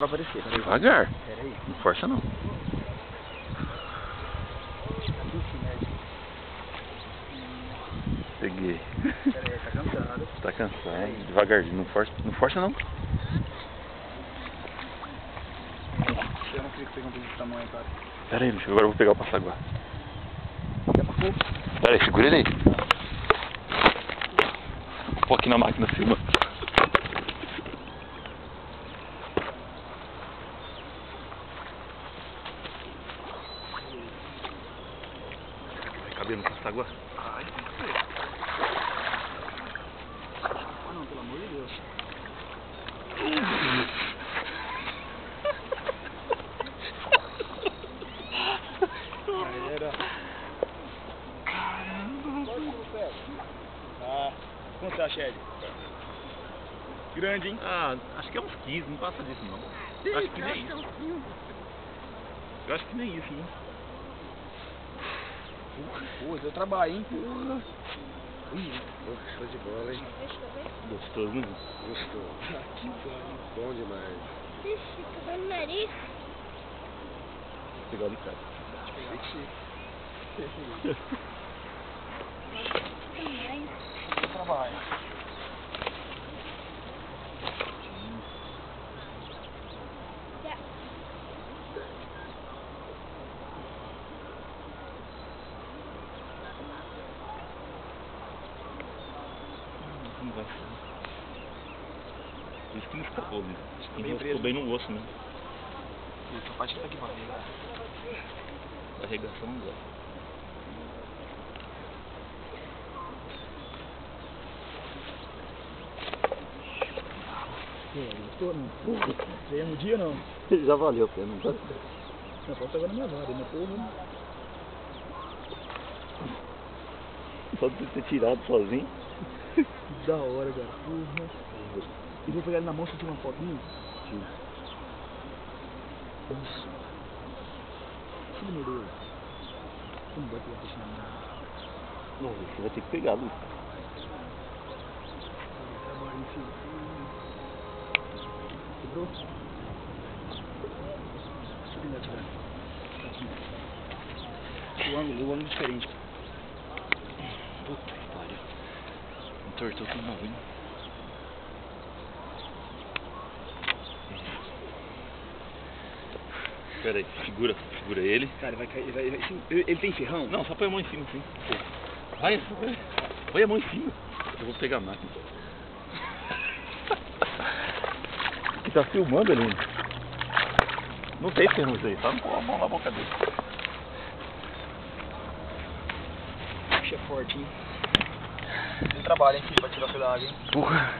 pra aparecer. Peraí. Devagar. Peraí. Não força não. Peguei. Peraí, tá cansado. Tá cansado. Devagarzinho. Não força não. Eu não queria que pegue um pouco de tamanho, cara. Pera aí, Luxo, agora eu vou pegar o passaguá. Quer pra pouco? Pera aí, segura ele aí. Pô, aqui na máquina filma. Vai caber no passaguá? Ai, tem que ser. Ah não, pelo amor de Deus. Galera. Caramba. Ah, quanto você acha, Ed? Grande, hein? Ah, acho que é uns 15, não passa disso não. Acho que nem isso. Eu acho que nem isso, hein? Pô, deu trabalho, hein? Porra. Show de bola, hein? Gostoso, né? Gostou. Que bom demais. Ixi, tá dando nariz. Vou pegar ali, cara. Também. Deu trabalho. Não vai ser. Por isso que não escapou, né? Bem preso. Ficou bem no osso, né? Essa parte que tá aqui pra ver, né? Arregação não dá. Tô não. Ganhamos no dia não? Já valeu a pena, não tá? Não, posso agora na minha vara, né? Porra. Só de você ter tirado sozinho. Que da hora, cara. Porra. E vou pegar ele na mão se tiver uma fotinho? Sim. Isso. Que número? Como vai pegar peixe na mão? Não, você vai ter que pegar, Luiz. Trabalho, filho. Quebrou? Subindo aqui, velho. O ângulo é diferente. Puta que pariu. Entortou tudo na unha. Pera aí, segura ele. Cara, vai cair. Ele tem ferrão? Não, só põe a mão em cima assim. Vai, põe a mão em cima. Eu vou pegar a máquina. Que tá filmando ali. Não tem ferrão isso aí, só não pôr a mão na boca dele. Puxa, é forte, hein? Tem trabalho, hein, filho, pra tirar o pedaço, hein? Porra.